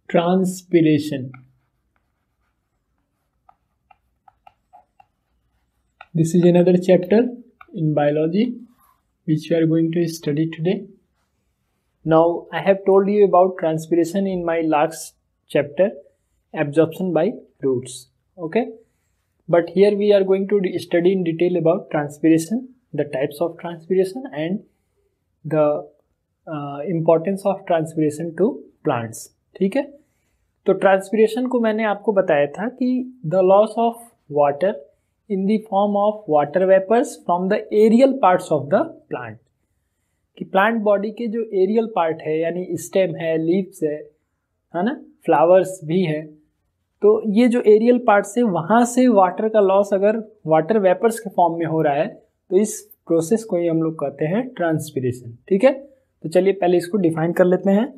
Transpiration. This is another chapter in biology which we are going to study today. Now, I have told you about transpiration in my last chapter, absorption by roots. Okay, but here we are going to study in detail about transpiration, the types of transpiration and the importance of transpiration to plants. ठीक है, तो transpiration को मैंने आपको बताया था कि the loss of water in the form of water vapours from the aerial parts of the plant, कि प्लांट बॉडी के जो एरियल पार्ट है यानी स्टेम है, लीव्स है ना, फ्लावर्स भी है, तो ये जो एरियल पार्ट है वहाँ से वाटर का लॉस अगर वाटर वेपर्स के फॉर्म में हो रहा है तो इस प्रोसेस को ही हम लोग कहते हैं ट्रांसपिरेशन. ठीक है, तो चलिए पहले इसको डिफाइन कर लेते हैं.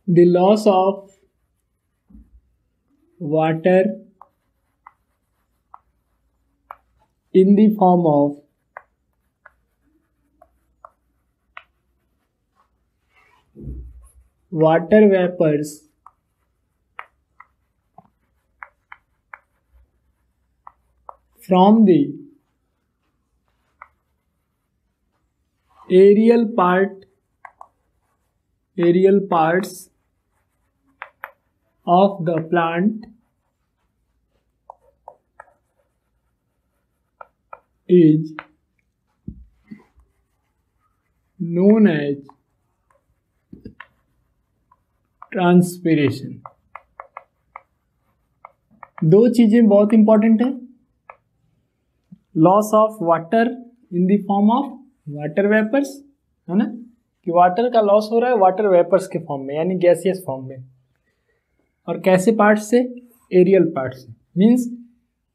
The loss of water in the form of water vapors from the aerial parts of the plant is known as transpiration. दो चीजें बहुत इंपॉर्टेंट है. Loss of water in the form of water vapours, है ना, कि water का loss हो रहा है वाटर वेपर्स के फॉर्म में यानी गैसियस फॉर्म में. और कैसे पार्ट से? एरियल पार्ट से. Means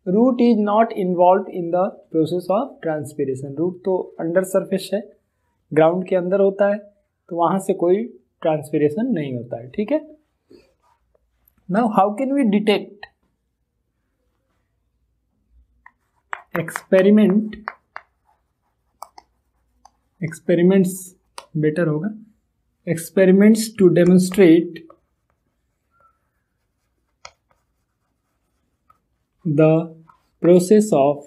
root is not involve in the process of transpiration. Root तो अंडर सरफेस है, ग्राउंड के अंदर होता है, तो वहां से कोई ट्रांसपिरेशन नहीं होता है. ठीक है, now how can we detect? Experiments better होगा. Experiments to demonstrate the process of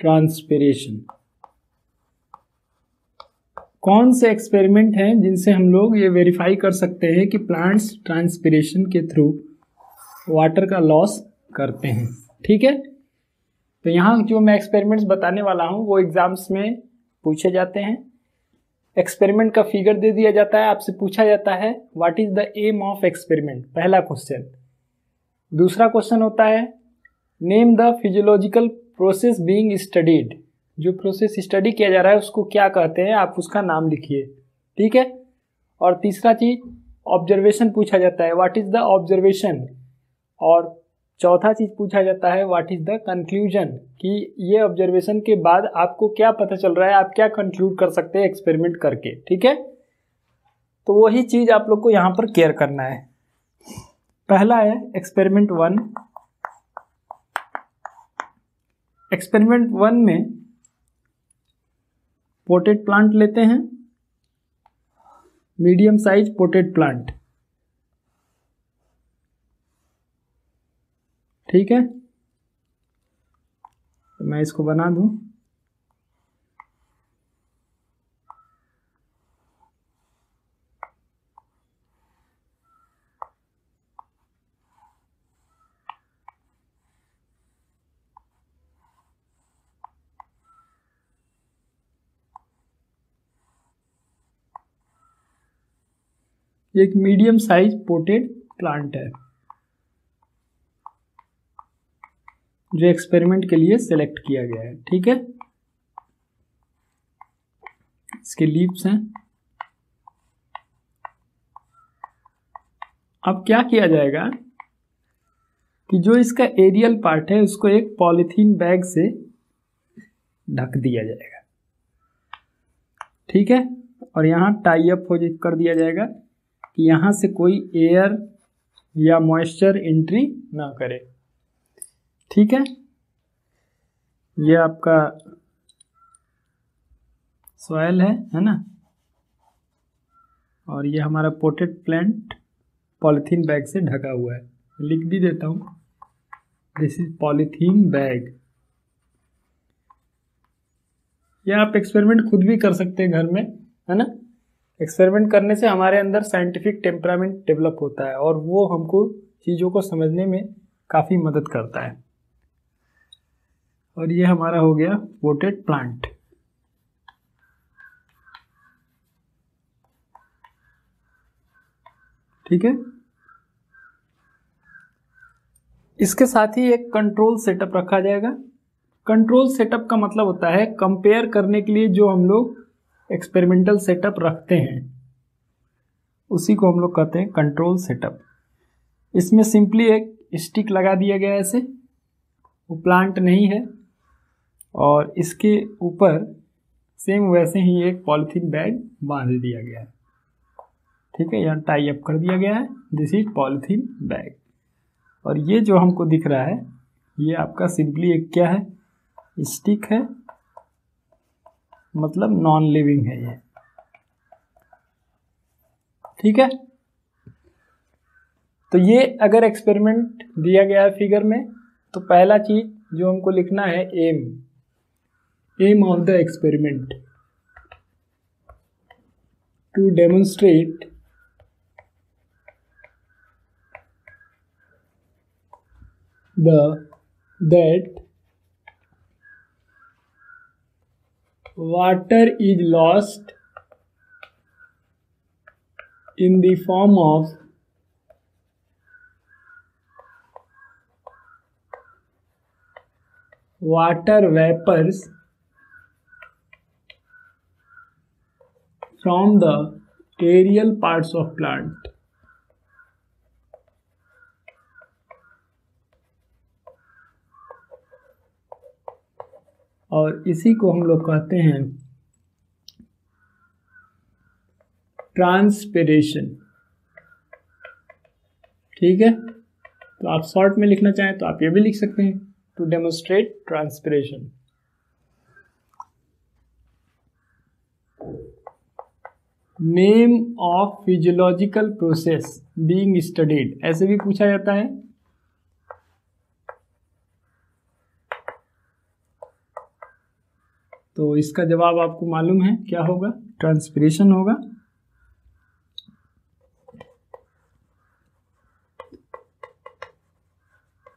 transpiration. कौन से एक्सपेरिमेंट हैं जिनसे हम लोग ये वेरीफाई कर सकते हैं कि प्लांट्स ट्रांसपिरेशन के थ्रू वाटर का लॉस करते हैं? ठीक है, तो यहाँ जो मैं एक्सपेरिमेंट्स बताने वाला हूँ वो एग्जाम्स में पूछे जाते हैं. एक्सपेरिमेंट का फिगर दे दिया जाता है, आपसे पूछा जाता है what is the aim of experiment, पहला क्वेश्चन. दूसरा क्वेश्चन होता है name the physiological process being studied. जो प्रोसेस स्टडी किया जा रहा है उसको क्या कहते हैं, आप उसका नाम लिखिए. ठीक है, और तीसरा चीज ऑब्जर्वेशन पूछा जाता है, व्हाट इज द ऑब्जर्वेशन. और चौथा चीज पूछा जाता है व्हाट इज द कंक्लूजन, कि ये ऑब्जर्वेशन के बाद आपको क्या पता चल रहा है, आप क्या कंक्लूड कर सकते हैं एक्सपेरिमेंट करके. ठीक है, तो वही चीज आप लोग को यहाँ पर केयर करना है. पहला है एक्सपेरिमेंट 1. एक्सपेरिमेंट 1 में पोटेड प्लांट लेते हैं, मीडियम साइज पोटेड प्लांट. ठीक है, तो मैं इसको बना दूं. एक मीडियम साइज पोटेड प्लांट है जो एक्सपेरिमेंट के लिए सिलेक्ट किया गया है. ठीक है, इसके लीव्स हैं. अब क्या किया जाएगा कि जो इसका एरियल पार्ट है उसको एक पॉलीथीन बैग से ढक दिया जाएगा. ठीक है, और यहाँ टाई अप कर दिया जाएगा कि यहाँ से कोई एयर या मॉइस्चर एंट्री ना करे. ठीक है, ये आपका सॉयल है ना। और ये हमारा पोटेड प्लांट पॉलीथीन बैग से ढका हुआ है, लिख भी देता हूँ, दिस इज पॉलीथीन बैग। या आप एक्सपेरिमेंट खुद भी कर सकते हैं घर में, है ना। एक्सपेरिमेंट करने से हमारे अंदर साइंटिफिक टेम्परामेंट डेवलप होता है और वो हमको चीज़ों को समझने में काफ़ी मदद करता है। और ये हमारा हो गया पोटेड प्लांट। ठीक है। इसके साथ ही एक कंट्रोल सेटअप रखा जाएगा। कंट्रोल सेटअप का मतलब होता है कंपेयर करने के लिए जो हम लोग एक्सपेरिमेंटल सेटअप रखते हैं उसी को हम लोग कहते हैं कंट्रोल सेटअप। इसमें सिंपली एक स्टिक लगा दिया गया है ऐसे, वो प्लांट नहीं है, और इसके ऊपर सेम वैसे ही एक पॉलीथीन बैग बांध दिया गया है। ठीक है, यहाँ टाई अप कर दिया गया है, दिस इज पॉलीथीन बैग। और ये जो हमको दिख रहा है ये आपका सिंपली एक क्या है, स्टिक है, मतलब नॉन लिविंग है ये। ठीक है। तो ये अगर एक्सपेरिमेंट दिया गया है फिगर में, तो पहला चीज जो हमको लिखना है aim of the experiment, to demonstrate that water is lost in the form of water vapors from the aerial parts of plant। और इसी को हम लोग कहते हैं ट्रांसपिरेशन। ठीक है, तो आप शॉर्ट में लिखना चाहें तो आप ये भी लिख सकते हैं, to demonstrate transpiration. Name of physiological process being studied, ऐसे भी पूछा जाता है। तो इसका जवाब आपको मालूम है क्या होगा, ट्रांसपिरेशन होगा।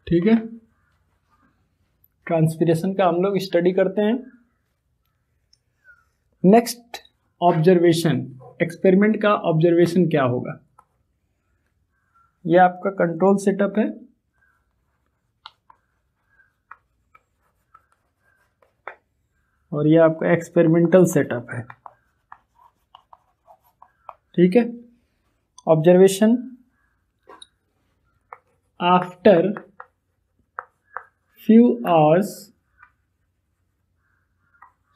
ठीक है, ट्रांसपिरेशन का हम लोग स्टडी करते हैं। नेक्स्ट ऑब्जर्वेशन, एक्सपेरिमेंट का ऑब्जर्वेशन क्या होगा। यह आपका कंट्रोल सेटअप है, और यह आपका एक्सपेरिमेंटल सेटअप है। ठीक है, observation, after few hours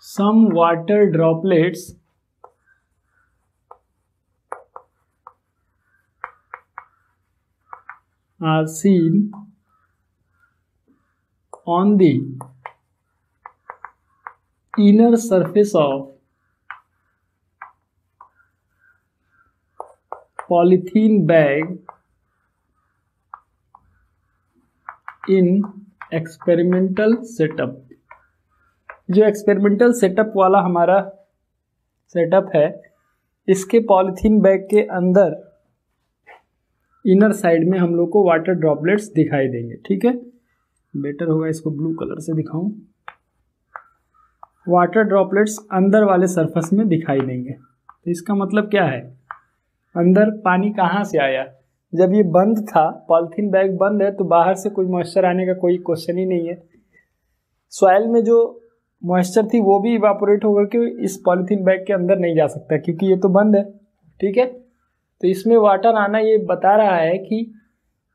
some water droplets are seen on the inner surface of polythene bag in experimental setup. जो एक्सपेरिमेंटल सेटअप वाला हमारा सेटअप है, इसके पॉलीथीन बैग के अंदर इनर साइड में हम लोग को वाटर ड्रॉपलेट्स दिखाई देंगे। ठीक है, बेटर होगा इसको ब्लू कलर से दिखाऊं। वाटर ड्रॉपलेट्स अंदर वाले सरफेस में दिखाई देंगे। तो इसका मतलब क्या है, अंदर पानी कहाँ से आया। जब ये बंद था, पॉलीथीन बैग बंद है, तो बाहर से कोई मॉइस्चर आने का कोई क्वेश्चन ही नहीं है। सॉइल में जो मॉइस्चर थी वो भी इवापोरेट होकर के इस पॉलीथीन बैग के अंदर नहीं जा सकता, क्योंकि ये तो बंद है। ठीक है, तो इसमें वाटर आना ये बता रहा है कि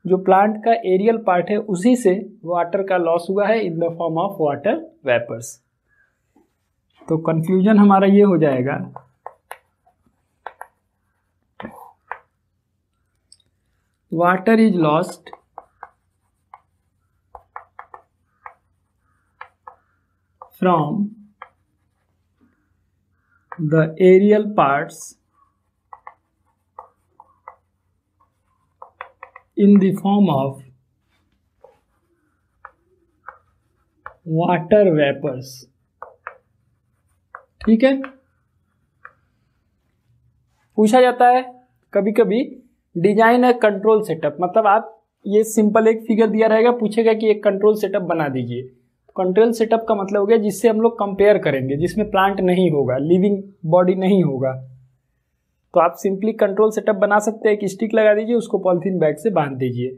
जो प्लांट का एरियल पार्ट है उसी से वाटर का लॉस हुआ है in the form of water vapours. तो कंक्लूजन हमारा ये हो जाएगा, water is lost from the aerial parts in the form of water vapors। ठीक है, पूछा जाता है कभी कभी डिजाइन है कंट्रोल सेटअप, मतलब आप ये सिंपल एक फिगर दिया रहेगा, पूछेगा कि एक कंट्रोल सेटअप बना दीजिए। कंट्रोल सेटअप का मतलब हो गया जिससे हम लोग कंपेयर करेंगे, जिसमें प्लांट नहीं होगा, लिविंग बॉडी नहीं होगा। तो आप सिंपली कंट्रोल सेटअप बना सकते हैं, एक स्टिक लगा दीजिए, उसको पॉलिथीन बैग से बांध दीजिए।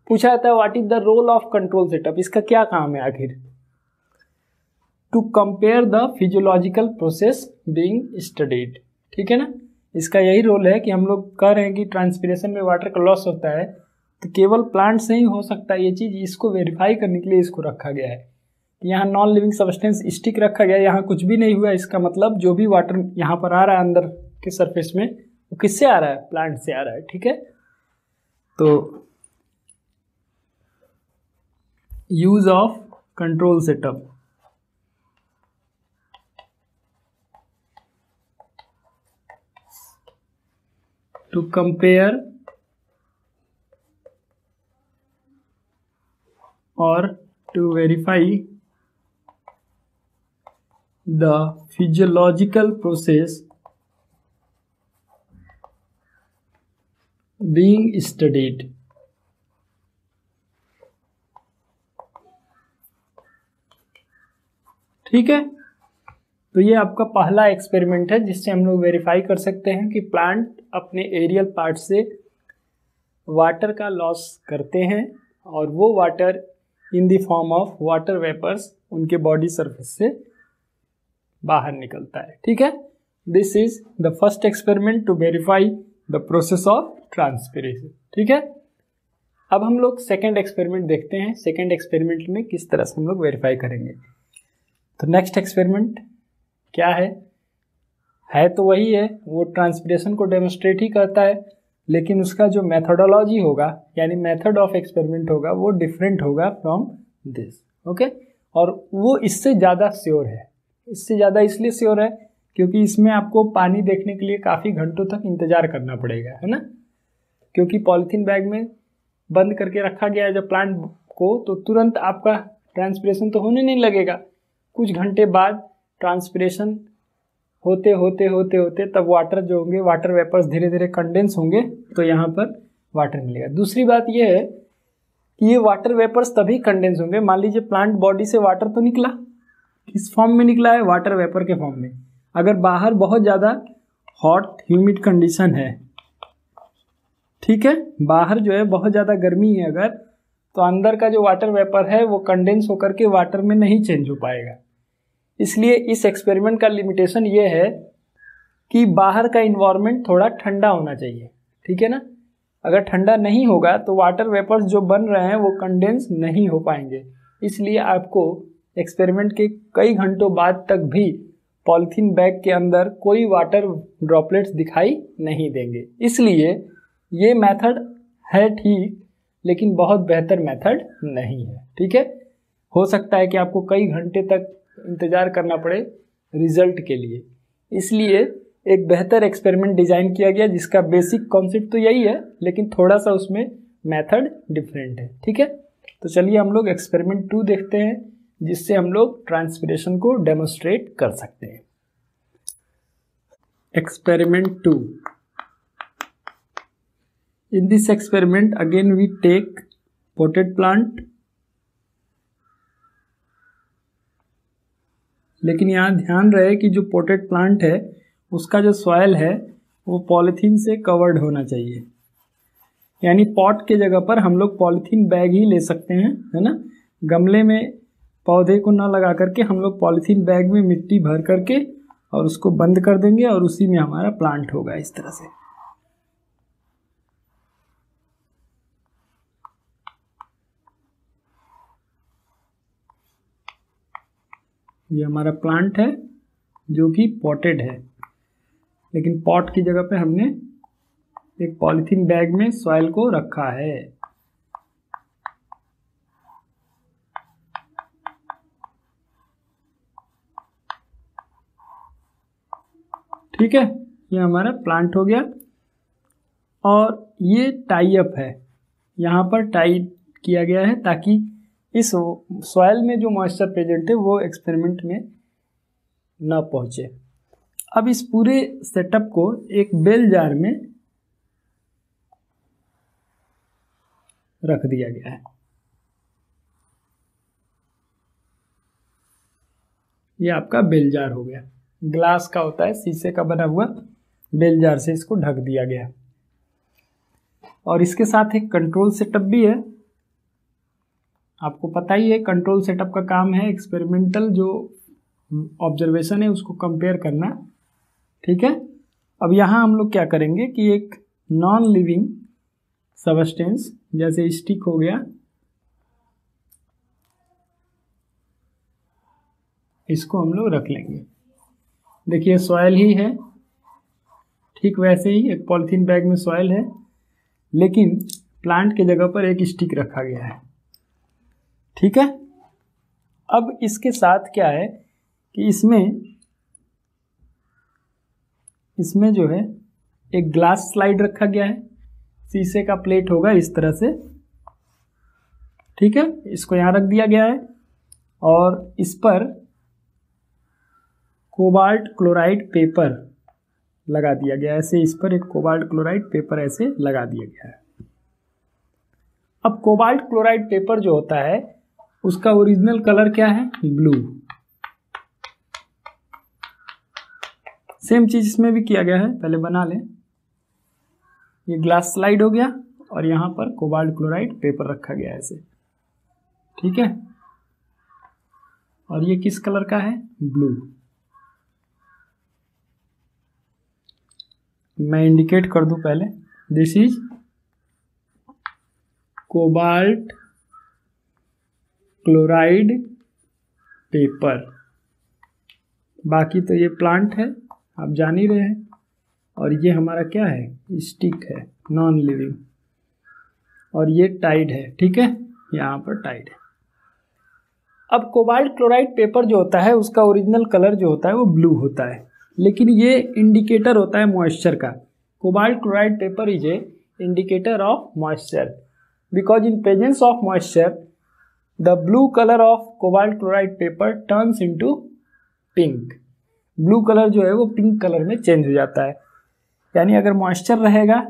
पूछा जाता है what is the role of control setup, इसका क्या काम है आखिर? To compare the physiological process being studied. ठीक है ना, इसका यही रोल है कि हम लोग कह रहे हैं कि ट्रांसपिरेशन में वाटर का लॉस होता है, तो केवल प्लांट से ही हो सकता है ये चीज़, इसको वेरीफाई करने के लिए इसको रखा गया है। यहाँ नॉन लिविंग सब्सटेंस स्टिक रखा गया है, यहाँ कुछ भी नहीं हुआ, इसका मतलब जो भी वाटर यहाँ पर आ रहा है अंदर के सरफेस में, वो किससे आ रहा है? प्लांट से आ रहा है। ठीक है, तो use of control setup. To compare or to verify the physiological process being studied। ठीक है, तो ये आपका पहला एक्सपेरिमेंट है जिससे हम लोग वेरीफाई कर सकते हैं कि प्लांट अपने एरियल पार्ट से वाटर का लॉस करते हैं और वो water in the form of water vapours उनके बॉडी सरफेस से बाहर निकलता है। ठीक है, this is the first experiment to verify the process of transpiration. ठीक है, अब हम लोग सेकेंड एक्सपेरिमेंट देखते हैं, सेकेंड एक्सपेरिमेंट में किस तरह से हम लोग वेरीफाई करेंगे। तो नेक्स्ट एक्सपेरिमेंट क्या है तो वही है, वो ट्रांसपिरेशन को डेमोस्ट्रेट ही करता है, लेकिन उसका जो मेथोडोलॉजी होगा यानी मेथड ऑफ एक्सपेरिमेंट होगा वो डिफरेंट होगा फ्रॉम दिस। ओके, और वो इससे ज़्यादा श्योर है। इससे ज़्यादा इसलिए श्योर है क्योंकि इसमें आपको पानी देखने के लिए काफ़ी घंटों तक इंतज़ार करना पड़ेगा, है ना, क्योंकि पॉलीथीन बैग में बंद करके रखा गया है जब प्लांट को, तो तुरंत आपका ट्रांसपिरेशन तो होने नहीं लगेगा। कुछ घंटे बाद ट्रांसपिरेशन होते होते होते होते तब वाटर जो होंगे, वाटर वेपर्स धीरे धीरे कंडेंस होंगे, तो यहाँ पर वाटर मिलेगा। दूसरी बात यह है कि ये वाटर वेपर्स तभी कंडेंस होंगे, मान लीजिए प्लांट बॉडी से वाटर तो निकला, किस फॉर्म में निकला है? वाटर वेपर के फॉर्म में। अगर बाहर बहुत ज़्यादा हॉट ह्यूमिड कंडीशन है, ठीक है, बाहर जो है बहुत ज़्यादा गर्मी है अगर, तो अंदर का जो वाटर वेपर है वो कंडेंस होकर के वाटर में नहीं चेंज हो पाएगा। इसलिए इस एक्सपेरिमेंट का लिमिटेशन ये है कि बाहर का इन्वायरमेंट थोड़ा ठंडा होना चाहिए। ठीक है ना, अगर ठंडा नहीं होगा तो वाटर वेपर्स जो बन रहे हैं वो कंडेंस नहीं हो पाएंगे। इसलिए आपको एक्सपेरिमेंट के कई घंटों बाद तक भी पॉलीथीन बैग के अंदर कोई वाटर ड्रॉपलेट्स दिखाई नहीं देंगे। इसलिए ये मेथड है ठीक, लेकिन बहुत बेहतर मेथड नहीं है। ठीक है, हो सकता है कि आपको कई घंटे तक इंतज़ार करना पड़े रिजल्ट के लिए। इसलिए एक बेहतर एक्सपेरिमेंट डिज़ाइन किया गया जिसका बेसिक कॉन्सेप्ट तो यही है, लेकिन थोड़ा सा उसमें मेथड डिफरेंट है। ठीक है, तो चलिए हम लोग एक्सपेरिमेंट 2 देखते हैं जिससे हम लोग ट्रांसपिरेशन को डेमोस्ट्रेट कर सकते हैं। Experiment 2। In this experiment again we take potted plant, लेकिन यहाँ ध्यान रहे कि जो पोटेड प्लांट है उसका जो सॉयल है वो पॉलीथीन से कवर्ड होना चाहिए, यानी पॉट के जगह पर हम लोग पॉलीथीन बैग ही ले सकते हैं, है ना। गमले में पौधे को ना लगा करके हम लोग पॉलीथीन बैग में मिट्टी भर करके और उसको बंद कर देंगे और उसी में हमारा प्लांट होगा इस तरह से। ये हमारा प्लांट है जो कि पॉटेड है, लेकिन पॉट की जगह पे हमने एक पॉलीथीन बैग में सॉइल को रखा है। ठीक है, ये हमारा प्लांट हो गया। और ये टाई अप है, यहाँ पर टाई किया गया है ताकि इस सॉइल में जो मॉइस्चर प्रेजेंट है वो एक्सपेरिमेंट में ना पहुंचे। अब इस पूरे सेटअप को एक बेल जार में रख दिया गया है। ये आपका बेल जार हो गया, ग्लास का होता है, शीशे का बना हुआ बेल जार से इसको ढक दिया गया। और इसके साथ एक कंट्रोल सेटअप भी है। आपको पता ही है कंट्रोल सेटअप का काम है एक्सपेरिमेंटल जो ऑब्जर्वेशन है उसको कंपेयर करना। ठीक है, अब यहाँ हम लोग क्या करेंगे कि एक नॉन लिविंग सबस्टेंस जैसे स्टिक हो गया, इसको हम लोग रख लेंगे। देखिए सॉइल ही है, ठीक वैसे ही एक पॉलिथीन बैग में सॉइल है, लेकिन प्लांट के जगह पर एक स्टिक रखा गया है। ठीक है, अब इसके साथ क्या है कि इसमें जो है एक ग्लास स्लाइड रखा गया है, शीशे का प्लेट होगा इस तरह से। ठीक है, इसको यहाँ रख दिया गया है और इस पर कोबाल्ट क्लोराइड पेपर लगा दिया गया है। ऐसे इस पर एक कोबाल्ट क्लोराइड पेपर ऐसे लगा दिया गया है। अब कोबाल्ट क्लोराइड पेपर जो होता है उसका ओरिजिनल कलर क्या है? ब्लू। सेम चीज इसमें भी किया गया है, पहले बना लें। ये ग्लास स्लाइड हो गया और यहां पर कोबाल्ट क्लोराइड पेपर रखा गया है ऐसे। ठीक है, और ये किस कलर का है? ब्लू। मैं इंडिकेट कर दूं पहले, this is cobalt chloride paper. बाकी तो ये प्लांट है, आप जान ही रहे हैं। और ये हमारा क्या है? स्टिक है, नॉन लिविंग। और ये टाइड है। ठीक है, यहाँ पर टाइड है। अब कोबाल्ट क्लोराइड पेपर जो होता है उसका ओरिजिनल कलर जो होता है वो ब्लू होता है, लेकिन ये इंडिकेटर होता है मॉइस्चर का। Cobalt chloride paper is a indicator of moisture because in presence of moisture the blue colour of cobalt chloride paper turns into pink. Blue colour जो है वो पिंक कलर में चेंज हो जाता है। यानी अगर मॉइस्चर रहेगा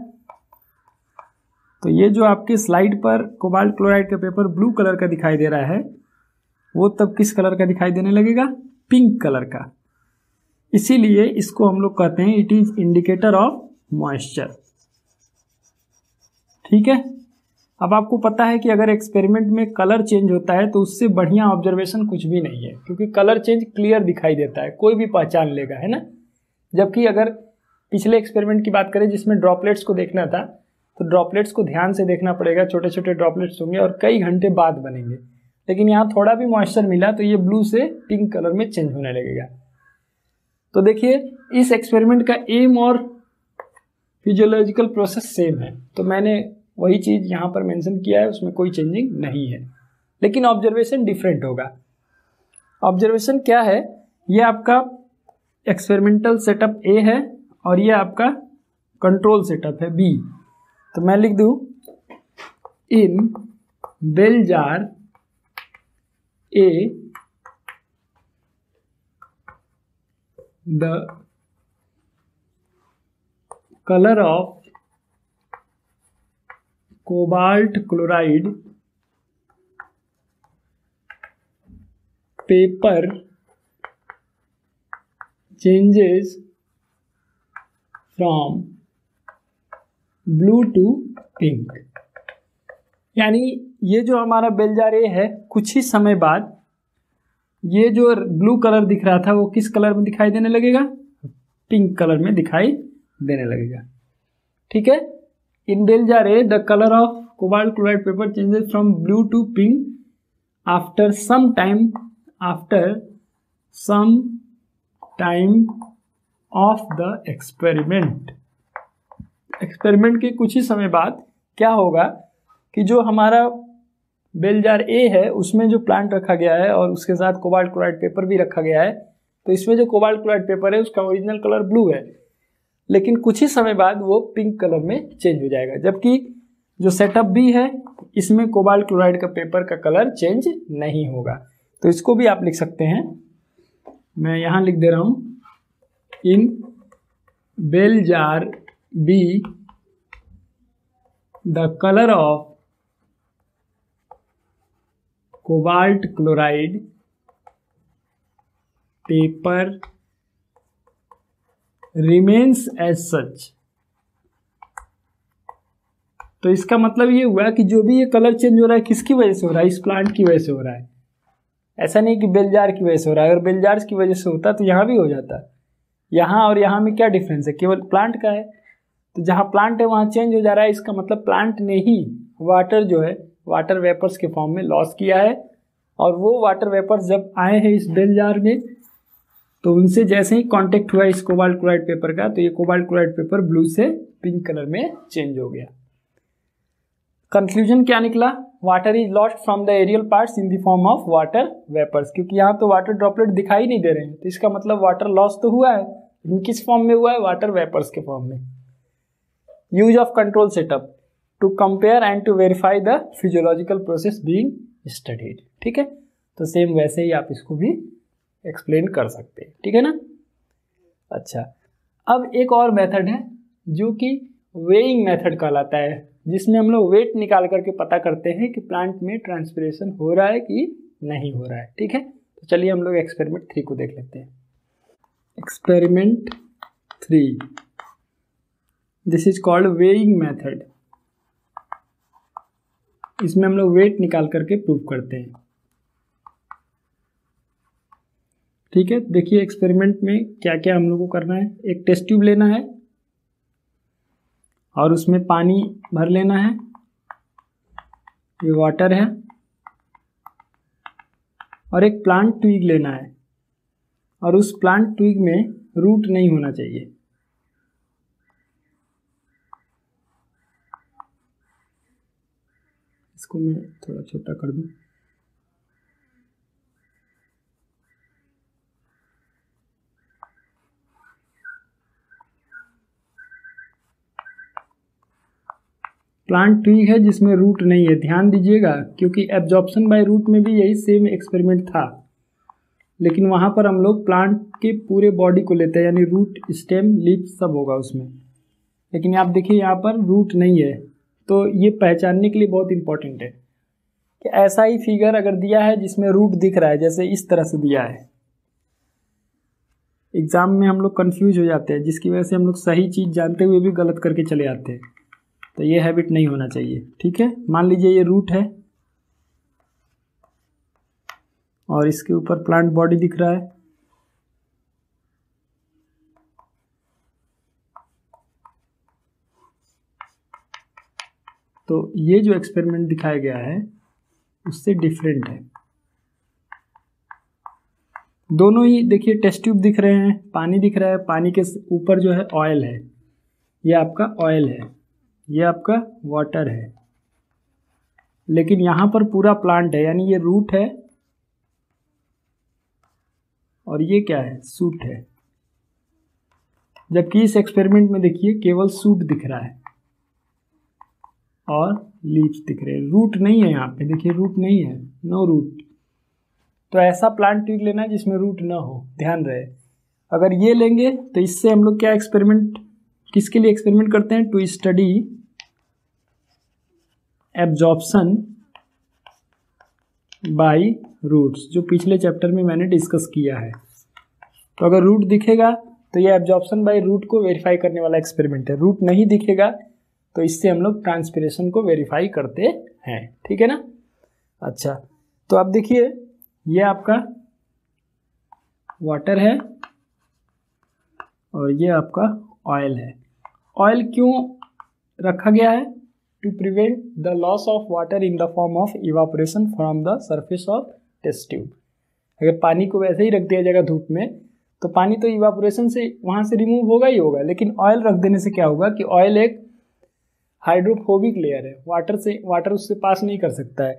तो ये जो आपके स्लाइड पर कोबाल्ट क्लोराइड का पेपर ब्लू कलर का दिखाई दे रहा है वो तब किस कलर का दिखाई देने लगेगा? पिंक कलर का। इसीलिए इसको हम लोग कहते हैं it is indicator of moisture. ठीक है, अब आपको पता है कि अगर एक्सपेरिमेंट में कलर चेंज होता है तो उससे बढ़िया ऑब्जर्वेशन कुछ भी नहीं है, क्योंकि कलर चेंज क्लियर दिखाई देता है, कोई भी पहचान लेगा, है ना। जबकि अगर पिछले एक्सपेरिमेंट की बात करें जिसमें ड्रॉपलेट्स को देखना था तो ड्रॉपलेट्स को ध्यान से देखना पड़ेगा, छोटे छोटे ड्रॉपलेट्स होंगे और कई घंटे बाद बनेंगे। लेकिन यहाँ थोड़ा भी मॉइस्चर मिला तो ये ब्लू से पिंक कलर में चेंज होने लगेगा। तो देखिए इस एक्सपेरिमेंट का एम और फिजियोलॉजिकल प्रोसेस सेम है, तो मैंने वही चीज यहाँ पर मेंशन किया है, उसमें कोई चेंजिंग नहीं है, लेकिन ऑब्जर्वेशन डिफरेंट होगा। ऑब्जर्वेशन क्या है? ये आपका एक्सपेरिमेंटल सेटअप ए है और ये आपका कंट्रोल सेटअप है बी। तो मैं लिख दूं in bell jar A the color of cobalt chloride paper changes from blue to pink। यानी ये जो हमारा बेल जार ए है कुछ ही समय बाद ये जो ब्लू कलर दिख रहा था वो किस कलर में दिखाई देने लगेगा? पिंक कलर में दिखाई देने लगेगा। ठीक है, in bell jar A the colour of cobalt chloride paper changes from blue to pink after some time of the experiment. Experiment के कुछ ही समय बाद क्या होगा कि जो हमारा बेल जार ए है उसमें जो प्लांट रखा गया है और उसके साथ कोबाल्ट क्लोराइड पेपर भी रखा गया है, तो इसमें जो कोबाल्ट क्लोराइड पेपर है उसका ओरिजिनल कलर ब्लू है, लेकिन कुछ ही समय बाद वो पिंक कलर में चेंज हो जाएगा। जबकि जो सेटअप बी है इसमें कोबाल्ट क्लोराइड का पेपर का कलर चेंज नहीं होगा। तो इसको भी आप लिख सकते हैं, मैं यहाँ लिख दे रहा हूँ, in bell jar B the colour of cobalt chloride paper remains as such. तो इसका मतलब ये हुआ कि जो भी ये कलर चेंज हो रहा है किसकी वजह से हो रहा है, इस प्लांट की वजह से हो रहा है। ऐसा नहीं कि बेलजार की वजह से हो रहा है। अगर बेलजार की वजह से होता तो यहाँ भी हो जाता। यहाँ और यहाँ में क्या डिफरेंस है, केवल प्लांट का है। तो जहाँ प्लांट है वहाँ चेंज हो जा रहा है, इसका मतलब प्लांट ने ही वाटर जो है वाटर वेपर्स के फॉर्म में लॉस किया है। और वो वाटर वेपर्स जब आए हैं इस बेल जार में तो उनसे जैसे ही कांटेक्ट हुआ इस कोबाल्ट क्लोराइड पेपर का, तो ये कोबाल्ट क्लोराइड पेपर ब्लू से पिंक कलर में चेंज हो गया। कंक्लूजन क्या निकला, water is lost from the aerial parts in the form of water vapours. क्योंकि यहाँ तो वाटर ड्रॉपलेट दिखाई नहीं दे रहे हैं, तो इसका मतलब वाटर लॉस तो हुआ है, लेकिन किस फॉर्म में हुआ है, वाटर वेपर्स के फॉर्म में। Use of control setup to compare and to verify the physiological process being studied. ठीक है, तो सेम वैसे ही आप इसको भी एक्सप्लेन कर सकते हैं। ठीक है ना। अच्छा, अब एक और मेथड है जो कि वेइंग मेथड कहलाता है, जिसमें हम लोग वेट निकाल करके पता करते हैं कि प्लांट में ट्रांसपिरेशन हो रहा है कि नहीं हो रहा है। ठीक है, तो चलिए हम लोग एक्सपेरिमेंट 3 को देख लेते हैं। Experiment 3, this is called weighing method. इसमें हम लोग वेट निकाल करके प्रूव करते हैं। ठीक है, देखिए एक्सपेरिमेंट में क्या क्या हम लोग को करना है। एक टेस्ट ट्यूब लेना है और उसमें पानी भर लेना है, ये वाटर है, और एक प्लांट ट्विग लेना है और उस प्लांट ट्विग में रूट नहीं होना चाहिए। इसको मैं थोड़ा छोटा कर दूं। प्लांट ट्विग है जिसमें रूट नहीं है। ध्यान दीजिएगा, क्योंकि एब्जॉर्प्शन बाय रूट में भी यही सेम एक्सपेरिमेंट था, लेकिन वहाँ पर हम लोग प्लांट के पूरे बॉडी को लेते हैं, यानी रूट, स्टेम, लीफ सब होगा उसमें। लेकिन आप देखिए यहाँ पर रूट नहीं है, तो ये पहचानने के लिए बहुत इंपॉर्टेंट है कि ऐसा ही फिगर अगर दिया है जिसमें रूट दिख रहा है, जैसे इस तरह से दिया है, एग्जाम में हम लोग कंफ्यूज हो जाते हैं, जिसकी वजह से हम लोग सही चीज़ जानते हुए भी गलत करके चले आते हैं। तो ये हैबिट नहीं होना चाहिए। ठीक है, मान लीजिए ये रूट है और इसके ऊपर प्लांट बॉडी दिख रहा है। तो ये जो एक्सपेरिमेंट दिखाया गया है उससे डिफरेंट है। दोनों ही देखिए टेस्ट ट्यूब दिख रहे हैं, पानी दिख रहा है, पानी के ऊपर जो है ऑयल है, ये आपका ऑयल है, ये आपका वाटर है, लेकिन यहाँ पर पूरा प्लांट है, यानी ये रूट है और ये क्या है, सूट है। जबकि इस एक्सपेरिमेंट में देखिए केवल सूट दिख रहा है और लीव्स दिख रहे हैं, रूट नहीं है यहाँ पे। देखिए रूट नहीं है, नो रूट। तो ऐसा प्लांट ट्विग लेना है जिसमें रूट ना हो, ध्यान रहे। अगर ये लेंगे तो इससे हम लोग क्या एक्सपेरिमेंट, किसके लिए एक्सपेरिमेंट करते हैं, to study absorption by roots, जो पिछले चैप्टर में मैंने डिस्कस किया है। तो अगर रूट दिखेगा तो ये एब्जॉर्प्शन बाय रूट को वेरीफाई करने वाला एक्सपेरिमेंट है। रूट नहीं दिखेगा तो इससे हम लोग ट्रांसपिरेशन को वेरीफाई करते हैं। ठीक है ना। अच्छा, तो आप देखिए ये आपका वाटर है और ये आपका ऑयल है। ऑयल क्यों रखा गया है, to prevent the loss of water in the form of evaporation from the surface of test tube. अगर पानी को वैसे ही रख दिया जाएगा धूप में तो पानी तो इवापोरेशन से वहाँ से रिमूव होगा ही होगा, लेकिन ऑयल रख देने से क्या होगा कि ऑयल एक हाइड्रोफोबिक लेयर है, वाटर उससे पास नहीं कर सकता है,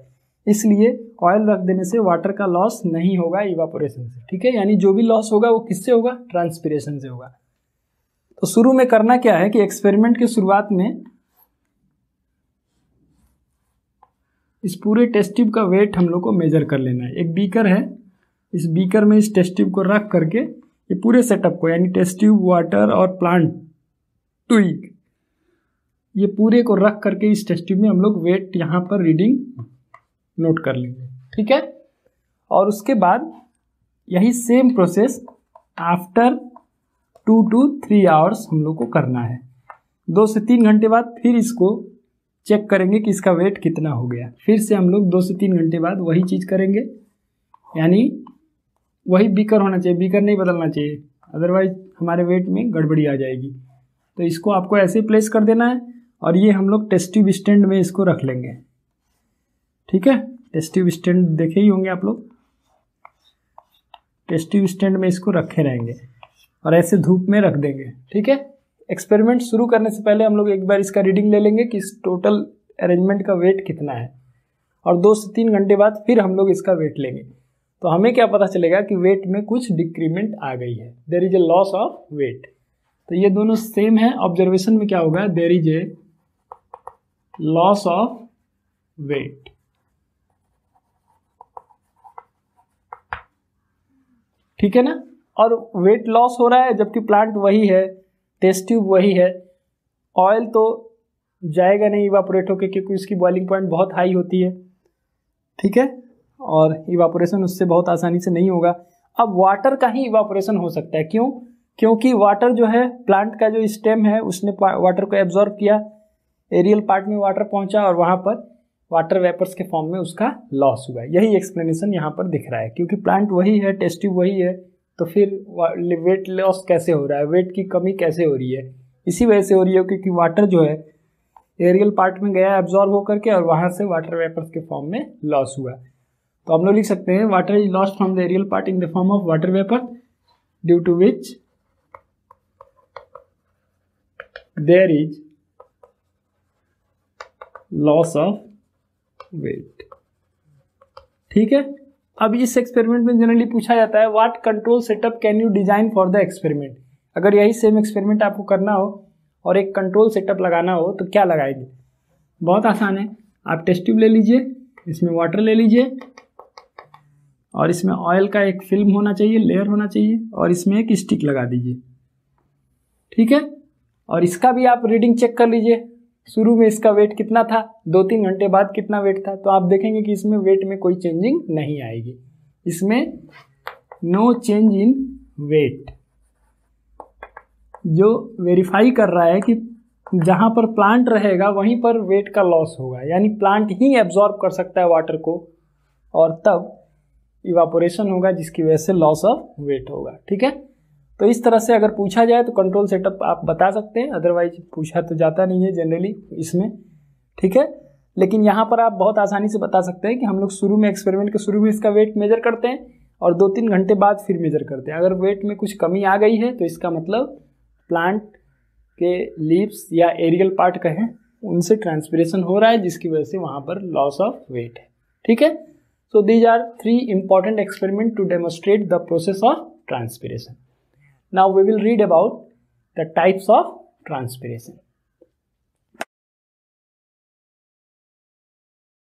इसलिए ऑयल रख देने से वाटर का लॉस नहीं होगा इवापोरेशन से। ठीक है, यानी जो भी लॉस होगा वो किससे होगा, ट्रांसपिरेशन से होगा। तो शुरू में करना क्या है कि एक्सपेरिमेंट की शुरुआत में इस पूरे टेस्ट ट्यूब का वेट हम लोग को मेजर कर लेना है। एक बीकर है, इस बीकर में इस टेस्ट ट्यूब को रख करके ये पूरे सेटअप को, यानी टेस्ट ट्यूब, वाटर और प्लांट ट्विग, ये पूरे को रख करके इस टेस्ट ट्यूब में हम लोग वेट यहाँ पर रीडिंग नोट कर लेंगे। ठीक है, और उसके बाद यही same process after 2 to 3 hours हम लोग को करना है। 2 से 3 घंटे बाद फिर इसको चेक करेंगे कि इसका वेट कितना हो गया। फिर से हम लोग 2 से 3 घंटे बाद वही चीज़ करेंगे, यानी वही बीकर होना चाहिए, बीकर नहीं बदलना चाहिए, अदरवाइज हमारे वेट में गड़बड़ी आ जाएगी। तो इसको आपको ऐसे प्लेस कर देना है और ये हम लोग टेस्ट ट्यूब स्टैंड में इसको रख लेंगे। ठीक है, टेस्ट ट्यूब स्टैंड देखे ही होंगे आप लोग, टेस्ट ट्यूब स्टैंड में इसको रखे रहेंगे और ऐसे धूप में रख देंगे। ठीक है, एक्सपेरिमेंट शुरू करने से पहले हम लोग एक बार इसका रीडिंग ले लेंगे कि इस टोटल अरेंजमेंट का वेट कितना है, और 2 से 3 घंटे बाद फिर हम लोग इसका वेट लेंगे। तो हमें क्या पता चलेगा कि वेट में कुछ डिक्रीमेंट आ गई है, there is a loss of weight. तो ये दोनों सेम है। ऑब्जर्वेशन में क्या होगा, there is a loss of weight. ठीक है ना, और वेट लॉस हो रहा है जबकि प्लांट वही है, टेस्ट ट्यूब वही है। ऑयल तो जाएगा नहीं इवापोरेट होकर, क्योंकि उसकी बॉइलिंग पॉइंट बहुत हाई होती है। ठीक है, और इवापोरेशन उससे बहुत आसानी से नहीं होगा। अब वाटर का ही इवापोरेशन हो सकता है, क्यों? क्योंकि वाटर जो है, प्लांट का जो स्टेम है उसने वाटर को एब्जॉर्ब किया, एरियल पार्ट में वाटर पहुंचा और वहां पर वाटर वेपर्स के फॉर्म में उसका लॉस हुआ। यही एक्सप्लेनेशन यहाँ पर दिख रहा है, क्योंकि प्लांट वही है, टेस्ट ट्यूब वही है, तो फिर वेट लॉस कैसे हो रहा है, वेट की कमी कैसे हो रही है? इसी वजह से हो रही है क्योंकि वाटर जो है एरियल पार्ट में गया एब्जॉर्ब होकर के और वहां से वाटर वेपर्स के फॉर्म में लॉस हुआ। तो हम लोग लिख सकते हैं water is lost from the aerial part in the form of water vapour, due to which there is loss of weight. ठीक है, अब इस एक्सपेरिमेंट में जनरली पूछा जाता है what control setup can you design for the experiment. अगर यही सेम एक्सपेरिमेंट आपको करना हो और एक कंट्रोल सेटअप लगाना हो तो क्या लगाएंगे? बहुत आसान है, आप टेस्ट ट्यूब ले लीजिए, इसमें वाटर ले लीजिए और इसमें ऑयल का एक फिल्म होना चाहिए, लेयर होना चाहिए, और इसमें एक स्टिक लगा दीजिए। ठीक है, और इसका भी आप रीडिंग चेक कर लीजिए, शुरू में इसका वेट कितना था, 2-3 घंटे बाद कितना वेट था। तो आप देखेंगे कि इसमें वेट में कोई चेंजिंग नहीं आएगी, इसमें नो चेंज इन वेट, जो वेरीफाई कर रहा है कि जहां पर प्लांट रहेगा वहीं पर वेट का लॉस होगा, यानी प्लांट ही एब्जॉर्ब कर सकता है वाटर को और तब इवापोरेशन होगा जिसकी वजह से लॉस ऑफ वेट होगा। ठीक है, तो इस तरह से अगर पूछा जाए तो कंट्रोल सेटअप आप बता सकते हैं, अदरवाइज पूछा तो जाता नहीं है जनरली इसमें। ठीक है, लेकिन यहाँ पर आप बहुत आसानी से बता सकते हैं कि हम लोग शुरू में, एक्सपेरिमेंट के शुरू में इसका वेट मेजर करते हैं और 2-3 घंटे बाद फिर मेजर करते हैं। अगर वेट में कुछ कमी आ गई है तो इसका मतलब प्लांट के लीव्स या एरियल पार्ट कहें उनसे ट्रांसपिरेशन हो रहा है, जिसकी वजह से वहाँ पर लॉस ऑफ वेट है। ठीक है, so these are 3 important experiments to demonstrate the process of transpiration. Now we will read about the types of transpiration.